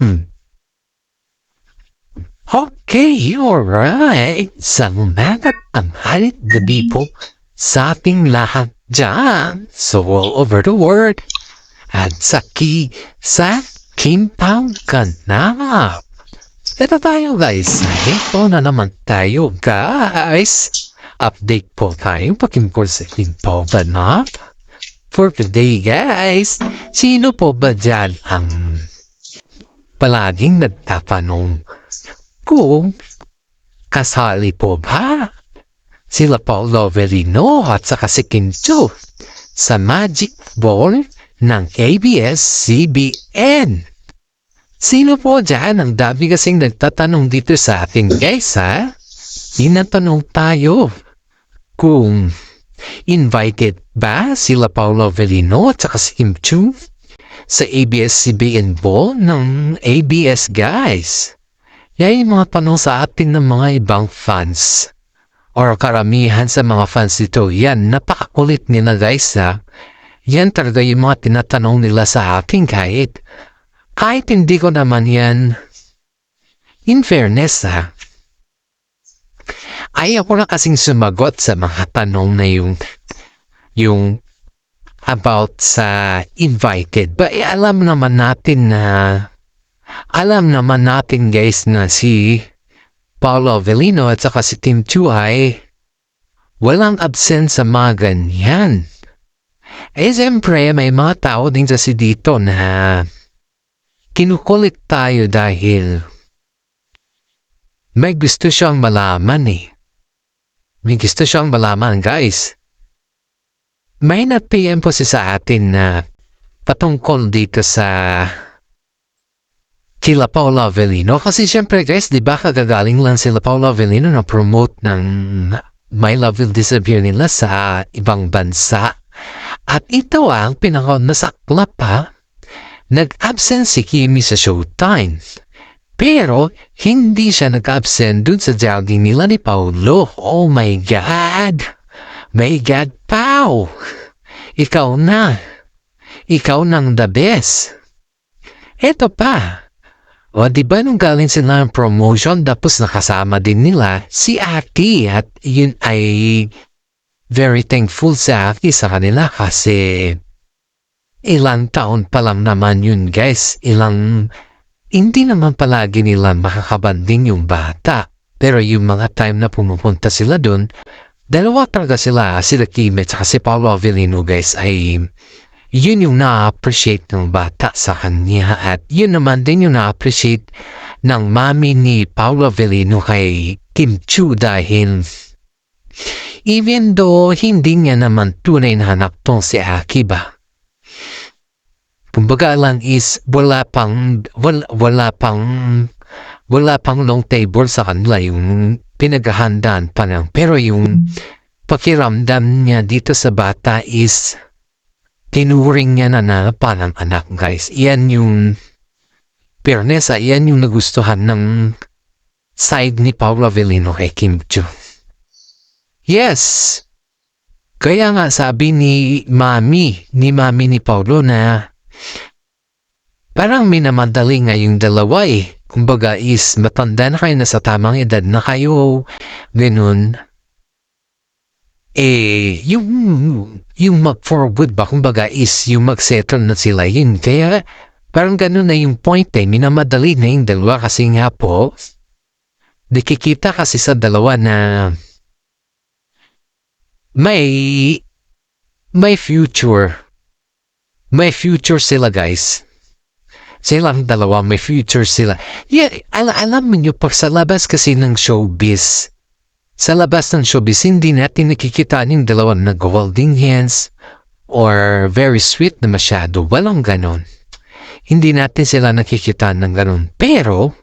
Hmm. Okay, alright. Salamat ang halit gabi po sa ating lahat dyan. So all over the world. At sa Kimpang Ganap. Ito tayo guys. Ito na naman tayo guys. Update po tayo pakinggan sa Kimpang Ganap. For today guys, sino po ba dyan ang palaging nagtatanong kung kasali po ba sila Paolo Avellino at saka si Kim Chiu sa Magic Ball ng ABS-CBN? Sino po dyan? Ang dami kasing nagtatanong dito sa atin guys ha. Tinatanong tayo kung invited ba sila Paolo Avellino at saka si Kim Chiu sa ABS-CBN Ball ng ABS guys. Yan yung mga tanong sa atin ng mga ibang fans or karamihan sa mga fans dito. Yan, napakakulit nila guys ha. Yan talaga yung mga tinatanong nila sa akin kahit hindi ko naman yan in fairness ha. Ayaw ko na kasing sumagot sa mga tanong na yung about sa invited. But alam naman natin guys na si Paolo Avellino at saka si Kim Chiu ay walang absent sa mga ganyan. Eh siyempre may mga tao din kasi dito na kinukulit tayo dahil may gusto siyang malaman eh. May gusto siyang malaman guys. May nag-PM po sa atin na patungkol dito sa kila Paolo Avellino. Kasi syempre guys, di ba kagagaling lang sila Paolo Avellino na promote ng My Love Will Disappear nila sa ibang bansa. At ito ang pinaka-nasaklap pa, nag-absent si Kimi sa Showtime. Pero hindi siya nag-absent dun sa jogging nila ni Paolo. Oh my God! My God, Pao! Ikaw na! Ikaw nang the best! Eto pa! O diba nung galing sila ng promotion tapos nakasama din nila si Aki at yun ay very thankful sa Aki sa kanila kasi ilang taon pa lang naman yun guys. Hindi naman palagi nila makakabanding yung bata. Pero yung mga time na pumupunta sila dun, dalawa talaga sila Kim at si Paolo Avellino guys ay yun yung na-appreciate ng bata sa kanya at yun naman din yung na-appreciate ng mami ni Paolo Avellino kay Kim Chiu dahil even though hindi niya naman tunay na anak tong si Aki ba. Kumbaga lang is wala pang long table sa kanila yung pinaghahandaan pa lang. Pero yung pakiramdam niya dito sa bata is tinuring niya na parang anak guys. Iyan yung fairness, iyan yung nagustuhan ng side ni Paolo Avellino kay Kim Chiu. Yes! Kaya nga sabi ni mami ni Paolo na parang minamadali nga yung dalawa eh. Kumbaga is matanda na kayo na sa tamang edad na kayo. Ganun. Yung mag-forward ba, kumbaga is yung mag-settle na sila yun. Kaya parang ganun na yung point eh, minamadali na yung dalawa kasi nga po, nakikita kasi sa dalawa na may future. May future sila guys. Silang dalawa, may future sila. Yeah, alam niyo pag sa labas kasi ng showbiz, sa labas ng showbiz, hindi natin nakikita yung dalawa nag-holding hands or very sweet na masyado. Walang ganon. Hindi natin sila nakikita ng ganon. Pero,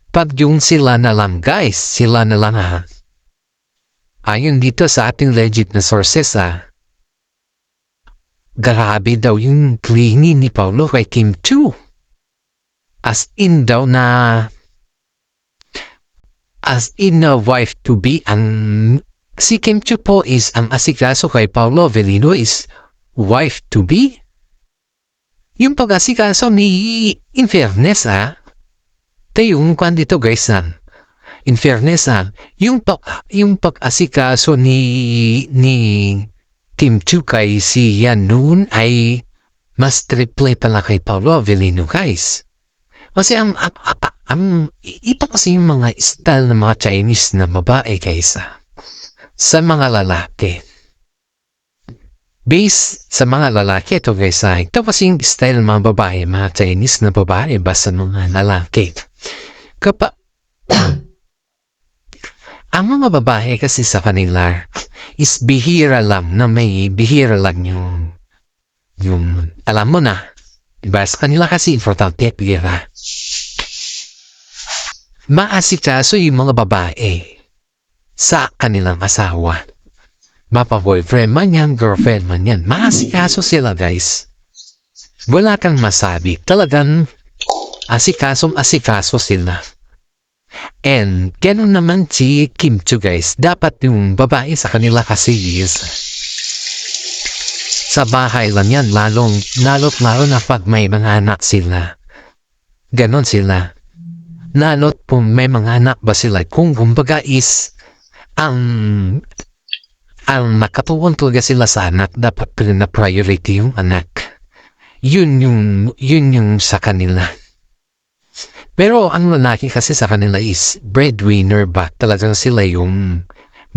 pag yung sila na lang guys, sila na lang ha. Ayon dito sa ating legit na sources grabe daw yung clingy ni Paolo kay Kim Chiu. As in daw na wife to be ang si Kim Chiu po is ang asikaso kay Paolo Avellino is wife to be. Yung pag-asikaso ni in fairness yung kwan dito guys in fairness yung pag-asikaso ni Kim Chu kay si Yan noon ay mas triple pala kay Paolo Avellino guys. Kasi iba kasi yung mga style ng mga Chinese na babae kaysa sa mga lalaki. Based sa mga lalaki ito guys ito kasi yung style ng mga babae, mga Chinese na babae basta mga lalaki. Ang mga babae kasi sa kanila is bihira lang na may bihira lang yung alam mo na. Diba? Sa kanila kasi importante bihira. Maasikaso yung mga babae sa kanilang asawa. Mapa-boyfriend man yan, girlfriend man yan. Maasikaso sila guys. Wala kang masabi. Talagang asikaso sila. And ganun naman si Kim Chu guys. Dapat yung babae sa kanila kasi is sa bahay lang yan. Lalo na pag may mga anak sila. Ganon sila. Lalo't kung may mga anak ba sila. Kung kumbaga is ang nakatuon talaga sila sa anak, dapat na priority yung anak. Yun yung sa kanila. Pero ang lalaki kasi sa kanila is breadwinner ba? Talagang sila yung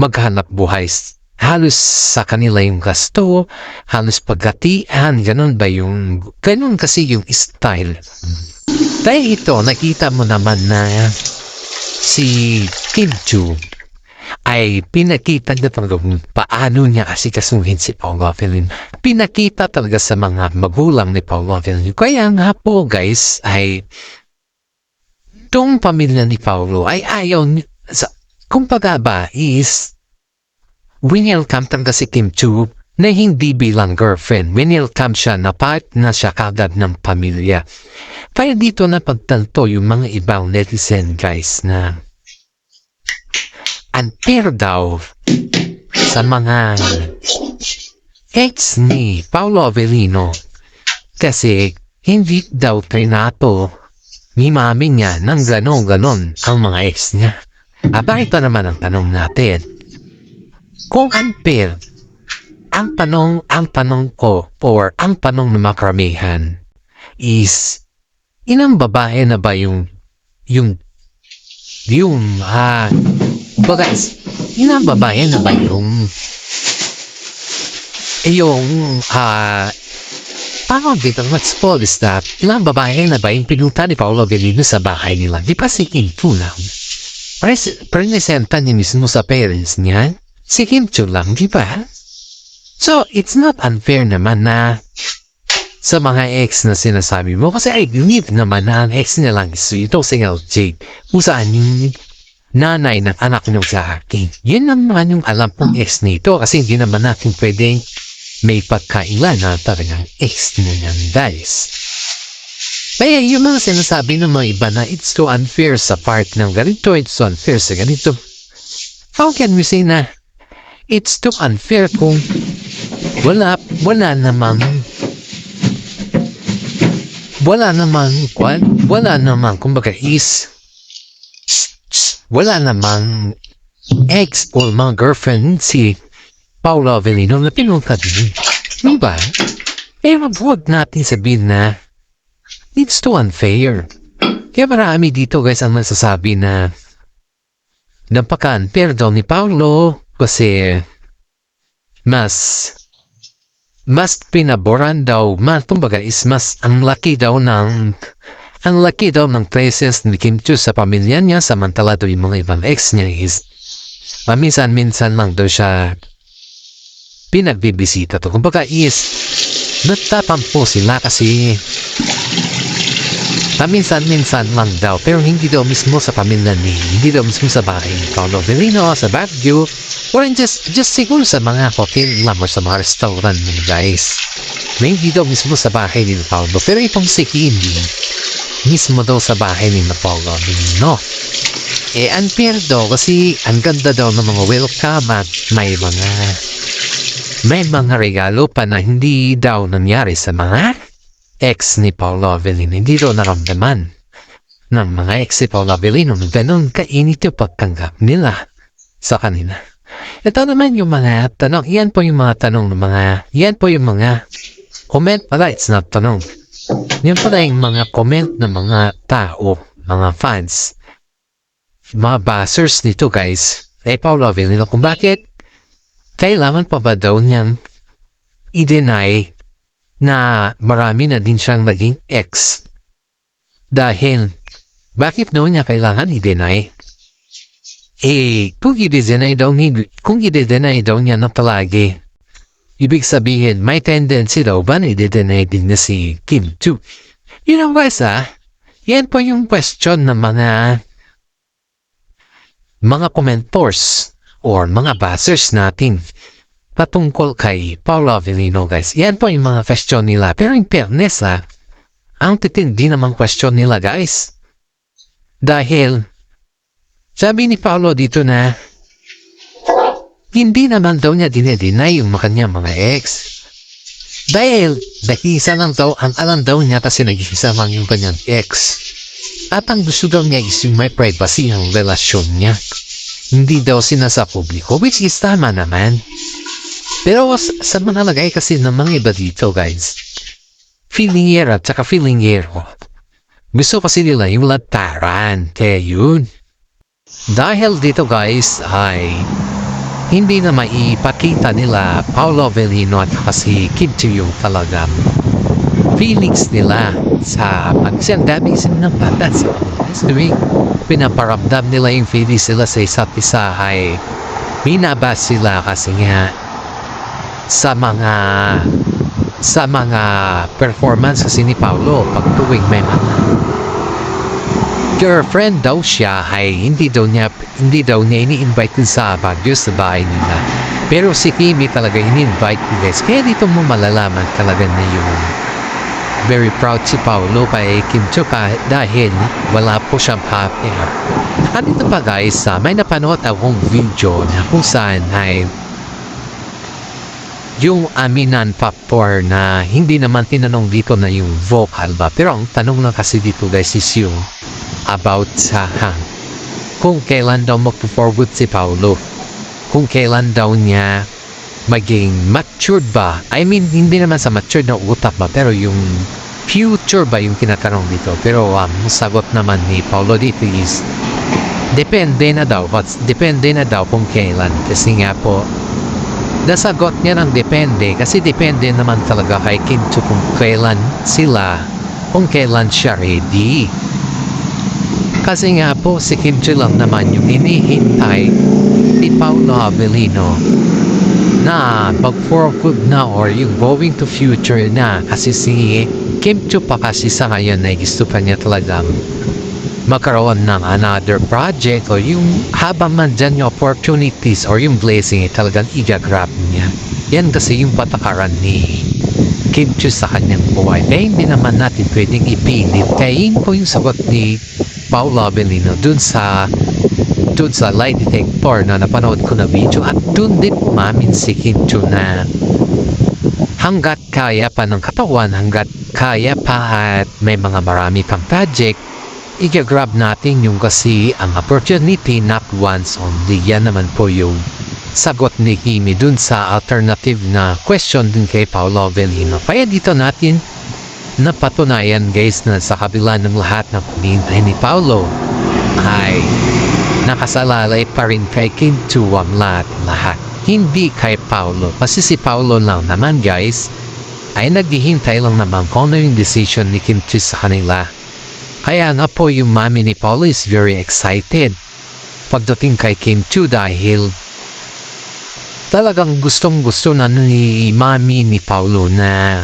maghanap buhay. Halos sa kanila yung gasto, halos paggatian, ganun kasi yung style. Dahil ito, nakita mo naman na si Kim Chu ay pinakita niya talaga paano niya asikasuhin si Paolo Avellino. Pinakita talaga sa mga magulang ni Paolo Avellino. Kaya nga po guys, ay itong pamilya ni Paolo ay ayaw kumbaga ba is winelcome talaga si Kim Chu na hindi bilang girlfriend. Winelcome siya na part na siya kagad ng pamilya. Kaya dito na pagtanto yung mga ibang netizen guys na unfair daw sa mga ex ni Paolo Avellino kasi hindi daw trinato ni mami niya ng ganon ang mga ex niya. Aba, ito naman ang tanong natin. Kung unfair, ang tanong ko or ang tanong ng makaramihan is ilang babae na ba ilang babae na ba paano dito mag-spoil is that ilang babae na ba yung pinunta ni Paolo Avellino sa bahay nila? Di pa si Kim Chu lang. Presenta niya mismo sa parents niya. Si Kim Chu lang, di ba? So, it's not unfair naman na sa mga ex na sinasabi mo. Kasi I believe naman na ang ex niya lang is ito si LJ. Kung saan yung nanay ng anak niyo sa akin. Yun naman yung alam kong ex nito. Kasi hindi naman natin pwedeng may pagkailan na talagang ex na yan guys. Kaya yung mga sinasabi ng mga iba na it's too unfair sa part ng ganito, it's too unfair sa ganito. How can we say na it's too unfair kung wala namang kumbaga is wala namang ex o mga girlfriend si Paolo Avellino na pinunta din. Diba? Eh, huwag natin sabihin na it's too unfair. Kaya marami dito guys ang masasabi na napaka-unfair daw ni Paolo kasi mas pinaboran daw, kumbaga is mas ang laki daw ng presence ni Kim Chu sa pamilya niya, samantala daw yung mga ibang ex niya is minsan lang daw siya pinagbibisita to. Kumbaga is nagtatampo sila kasi minsan lang daw, pero hindi daw mismo sa pamilya hindi daw mismo sa bahay ni Paolo Avellino, sa Baguio, or just siguro sa mga hotel lang o sa mga restaurant guys. Hindi daw mismo sa bahay ni Paolo, pero itong si Kimi mismo daw sa bahay ni Paolo Avellino. Eh, unfair daw kasi ang ganda daw ng mga welcome at may mga regalo pa na hindi daw nangyari sa mga ex ni Paolo Avellino. Hindi raw naramdaman ng mga ex ni Paolo Avellino. Ganun kainit yung pagtanggap nila sa kanila. Ito naman yung mga tanong. Yan po yung mga tanong ng mga, yan po yung mga comment pala. It's not tanong. Yan pala yung mga comment ng mga tao, mga fans, mga basers nito guys. Kay Paolo Avellino kung bakit kailangan pa ba daw niyang i-deny na marami na din siyang naging ex? Dahil, bakit daw niya kailangan i-deny? Kung i-deny daw niya na palagi, ibig sabihin, may tendency daw ba na i-deny din na si Kim Chiu? You know guys yan po yung question ng mga commentors or mga basers natin patungkol kay Paolo Avellino guys. Yan po yung mga question nila. Pero in fairness ang titindi namang question nila guys. Dahil sabi ni Paolo dito na hindi naman daw niya dinedeny yung kanyang mga ex. Dahil nag-iisa lang daw, ang alam daw niya kasi nag-iisa lang yung kanyang ex. At ang gusto daw niya is yung may privacy ng relasyon niya. Hindi daw sinasa publiko, which is tama naman. Pero sa manalagay kasi ng mga iba dito guys, feelingera at saka feelingero. Gusto kasi nila yung lataran. Kaya yun. Dahil dito guys ay hindi na maipakita nila Paolo Avellino at kasi Kim Chiu yung talagang feelings nila sa pagsiyang ng bata sa pinaparamdam nila yung feelings nila sa isa't isa ay binabas sila kasi nga sa mga performance kasi ni Paolo pag tuwing may mga girlfriend daw siya ay hindi daw niya ini-invite sa Baguio sa bahay nila. Pero si Kimi talaga ini-invite guys. Kaya dito mo malalaman talaga na yung very proud si Paolo kay Kim Chiu dahil wala po siyang happy. At ito pa guys, may napanood akong video na kung saan ay yung aminan factor na hindi naman tinanong dito na yung vocal ba. Pero ang tanong lang kasi dito guys is yung about sa kung kailan daw magpo-forward si Paolo. Kung kailan daw niya maging matured ba? I mean, hindi naman sa matured na utak ba, pero yung future ba yung tinatanong dito. Pero sagot naman ni Paolo dito is depende na daw kung kailan. Kasi nga po, nasagot niya ng depende kasi depende naman talaga kay Kim Chiu kung kailan siya ready. Kasi nga po si Kim Chiu lang naman yung hinihintay ni Paolo Avellino na mag-forward na or yung going to future na kasi si Kim Chiu pa kasi sa ngayon na gusto pa niya talagang magkaroon ng another project or yung habang man dyan yung opportunities or yung blessing talagang i-grab niya. Yan kasi yung patakaran ni Kim Chiu sa kanyang buhay. Kaya hindi naman natin pwedeng ipilit. Kaya yun po yung sagot ni Paolo Avellino dun sa lie detector na napanood ko na video at dun din umamin si Kim Chiu na hanggat kaya pa ng katawan, hanggat kaya pa at may mga marami pang project, i-grab natin yung kasi ang opportunity not once only. Yan naman po yung sagot ni Kimi dun sa alternative na question din kay Paolo Avellino. Kaya dito natin napatunayan guys na sa kabila ng lahat ng paghihintay ni Paolo ay nakasalalay pa rin kay Kim Chiu ang lahat. Hindi kay Paolo. Kasi si Paolo lang naman guys ay naghihintay lang naman kung ano yung decision ni Kim Chiu sa kanila. Kaya nga po yung mami ni Paolo is very excited pagdating kay Kim Chiu dahil talagang gustong-gusto na ni mami ni Paolo na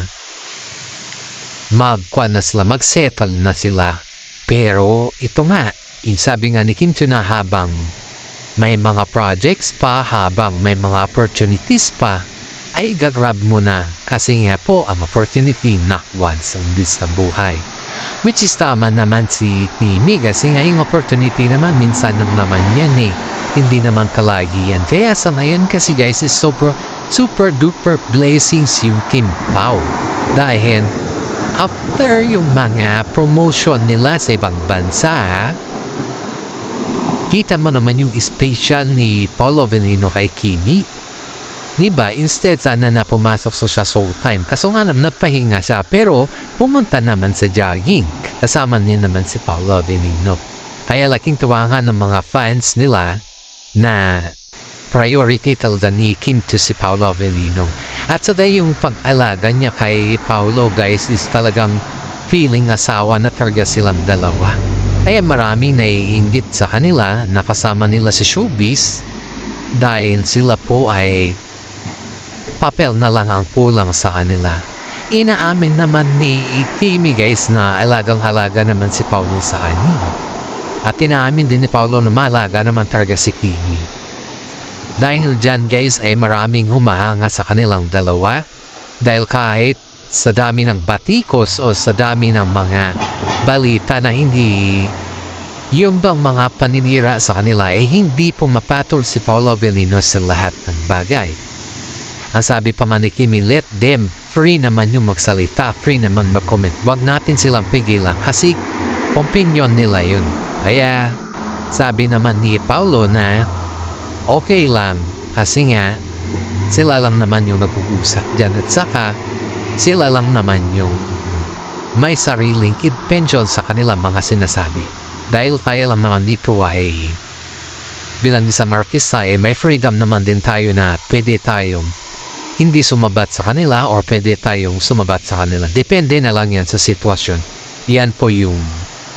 mag-settle na sila. Pero ito nga, sabi nga ni Kim Chiu na habang may mga projects pa, habang may mga opportunities pa, ay gagrab mo na. Kasi nga po, ang opportunity not once only sa buhay. Which is tama naman si Kimi kasi nga yung opportunity naman minsan naman yan hindi naman kalagi yan. Kaya sa ngayon kasi guys is super duper blessings yung Kim Pao. Dahil after yung mga promotion nila sa ibang bansa, kita mo naman yung special ni Paolo Avellino kay Kimi. Diba? Instead, sana na pumasok siya Showtime. Kaso nga naman, napahinga siya. Pero, pumunta naman sa jogging. Kasama niya naman si Paolo Avellino. Kaya laking tuwa nga ng mga fans nila na priority talaga ni Kim to si Paolo Avellino. At saka yung pag-alaga niya kay Paolo, guys, is talagang feeling asawa na talaga silang dalawa. Kaya maraming naiinggit sa kanila na kasama nila sa showbiz dahil sila po ay papel na lang ang kulang sa kanila. Inaamin naman ni Kimi, guys, na alagang-halaga naman si Paolo sa kanya. At inaamin din ni Paolo na malaga naman talaga si Kimi. Dahil dyan, guys, ay maraming humahanga sa kanilang dalawa. Dahil kahit sa dami ng batikos o sa dami ng mga balita na hindi yung bang mga paninira sa kanila ay hindi pumapatol si Paolo Avellino sa lahat ng bagay. Ang sabi pa man ni Kimi, let them, free naman yung magsalita, free naman mag-comment. Huwag natin silang pigilan kasi opinion nila yun. Kaya sabi naman ni Paolo na okay lang kasi nga sila lang naman yung nag-uusap dyan at saka sila lang naman yung may sariling intention sa kanilang mga sinasabi. Dahil kaya lang naman dito ay bilang isang artista ay may freedom naman din tayo na pwede tayong hindi sumabat sa kanila or pwede tayong sumabat sa kanila. Depende na lang yan sa sitwasyon. Yan po yung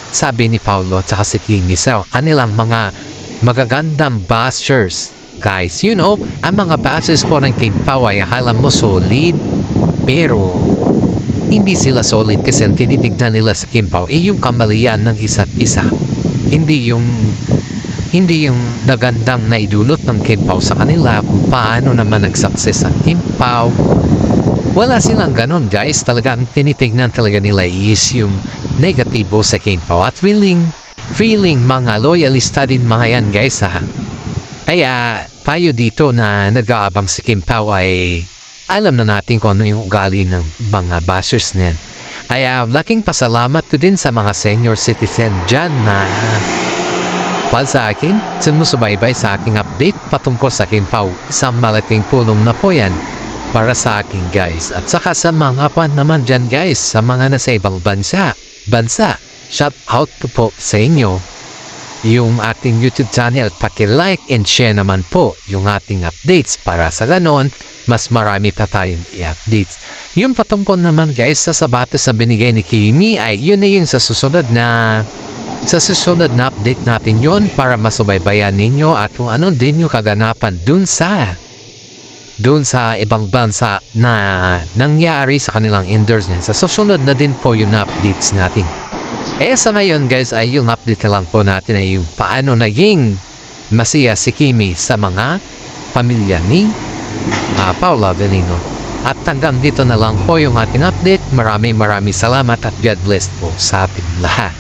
sabi ni Paolo at saka si Kimi sa kanilang mga magagandang bashers. Guys, you know, ang mga bashers po ng Kim Pao ay akala mo solid, pero hindi sila solid kasi ang tinitignan nila sa Kim Pao ay yung kamalian ng isa't isa. Hindi yung nagandang naidulot ng Kim Pao sa kanila kung paano naman nag-success ang Kim Pao. Wala silang ganon, guys. Talagang tinitignan talaga nila is yung negatibo sa Kim Pao at feeling mga loyalista din mga yan, guys, ha. Kaya payo dito na nag-aabang si Kim Pao ay alam na natin kung ano yung ugali ng mga bashers niyan. Kaya laking pasalamat ko din sa mga senior citizen dyan na sa akin, sumusubaybay sa aking update patungkol sa Kim Pao. Isang malaking tulong na po yan para sa akin, guys. At saka sa mga pan naman dyan, guys, sa mga nasa ibang bansa. Shout out po sa inyo yung ating YouTube channel. Paki-like and share naman po yung ating updates para sa ganon, mas marami pa tayong i-updates. Yung patungkol naman, guys, sa sapatos na binigay ni Kimi ay yun na yung sa susunod na update natin yon para masubaybayan ninyo at kung ano din yung kaganapan dun sa ibang bansa na nangyari sa kanilang endorse niyan. Sa susunod na din po yung updates natin. Sa ngayon, guys, ay yung update na lang po natin ay yung paano naging masaya si Kimi sa mga pamilya ni Paolo Avellino. At hanggang dito na lang po yung ating update. Maraming salamat at God bless po sa ating lahat.